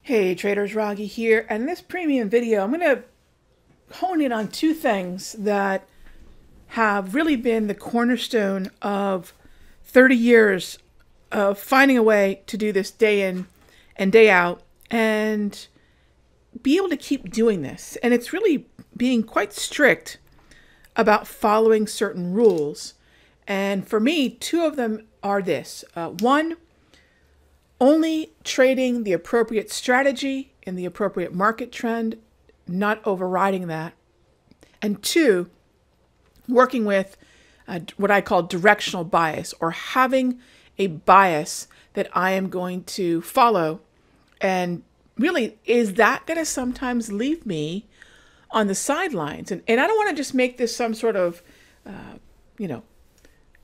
Hey traders, Raghee here, and in this premium video I'm going to hone in on two things that have really been the cornerstone of 30 years of finding a way to do this day in and day out and be able to keep doing this. And it's really being quite strict about following certain rules. And for me, two of them are this. One, only trading the appropriate strategy in the appropriate market trend, not overriding that. And two, working with what I call directional bias, or having a bias that I am going to follow. And really, is that going to sometimes leave me on the sidelines? And I don't want to just make this some sort of,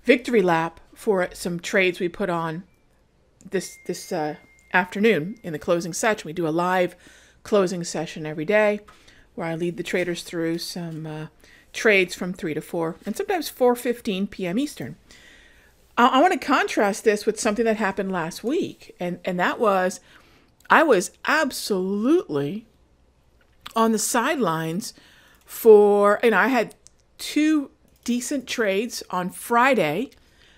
victory lap for some trades we put on this afternoon in the closing session. We do a live closing session every day where I lead the traders through some trades from 3 to 4 and sometimes 4:15 p.m. Eastern. I want to contrast this with something that happened last week, and that was I was absolutely on the sidelines for, I had two decent trades on Friday,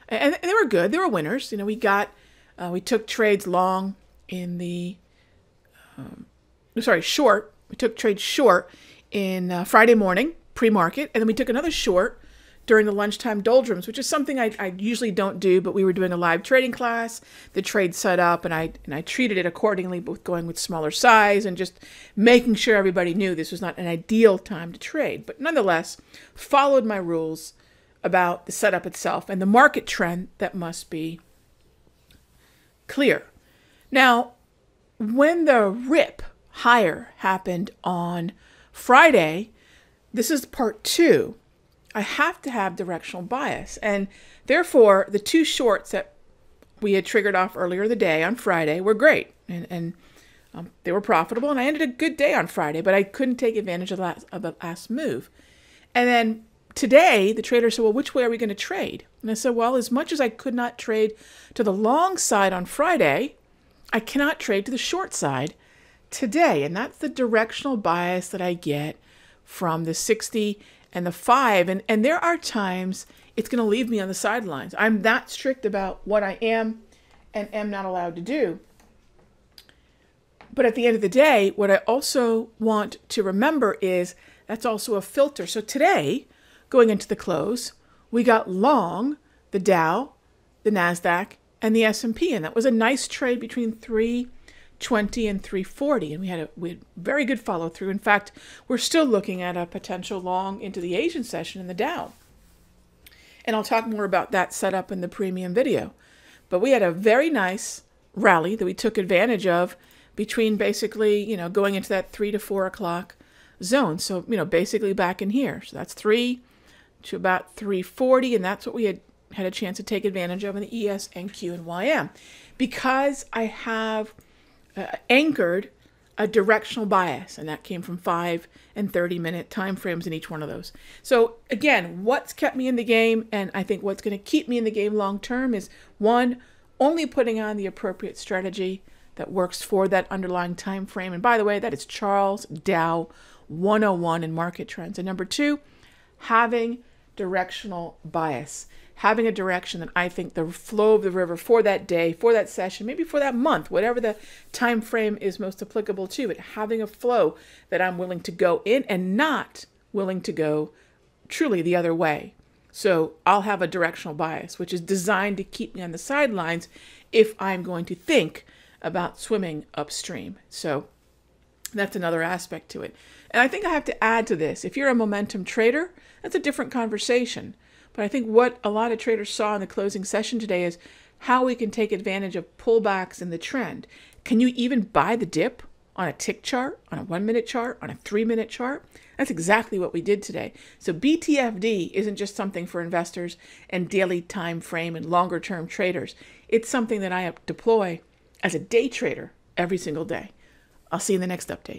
and they were good. They were winners. We took trades long in the, short. We took trades short in Friday morning, pre-market, and then we took another short during the lunchtime doldrums, which is something I usually don't do, but we were doing a live trading class. The trade set up, and I treated it accordingly, both going with smaller size and just making sure everybody knew this was not an ideal time to trade. But nonetheless, followed my rules about the setup itself and the market trend that must be clear. Now, when the rip higher happened on Friday, this is part two. I have to have directional bias, and therefore the two shorts that we had triggered off earlier in the day on Friday were great, and they were profitable, and I ended a good day on Friday, but I couldn't take advantage of the last move. And then today, the trader said, well, which way are we going to trade? And I said, well, as much as I could not trade to the long side on Friday, I cannot trade to the short side today. And that's the directional bias that I get from the 60 and the 5. And there are times it's going to leave me on the sidelines. I'm that strict about what I am and am not allowed to do. But at the end of the day, what I also want to remember is that's also a filter. So today, going into the close, we got long the Dow, the NASDAQ, and the S&P. And that was a nice trade between 320 and 340. And we had very good follow through. In fact, we're still looking at a potential long into the Asian session in the Dow. And I'll talk more about that setup in the premium video. But we had a very nice rally that we took advantage of between basically, going into that 3 to 4 o'clock zone. So, basically back in here. So that's 3 to about 340, and that's what we had a chance to take advantage of in the ES, NQ, and YM. Because I have anchored a directional bias, and that came from 5 and 30-minute time frames in each one of those. So again, what's kept me in the game, and I think what's going to keep me in the game long term, is one, only putting on the appropriate strategy that works for that underlying time frame. And by the way, that is Charles Dow 101 in market trends. And number two, having directional bias, having a direction that I think the flow of the river for that day, for that session, maybe for that month, whatever the time frame is most applicable to, but having a flow that I'm willing to go in and not willing to go truly the other way. So I'll have a directional bias, which is designed to keep me on the sidelines if I'm going to think about swimming upstream. So that's another aspect to it. And I think I have to add to this. If you're a momentum trader, that's a different conversation. But I think what a lot of traders saw in the closing session today is how we can take advantage of pullbacks in the trend. Can you even buy the dip on a tick chart, on a 1-minute chart, on a 3-minute chart? That's exactly what we did today. So BTFD isn't just something for investors and daily time frame and longer term traders. It's something that I deploy as a day trader every single day. I'll see you in the next update.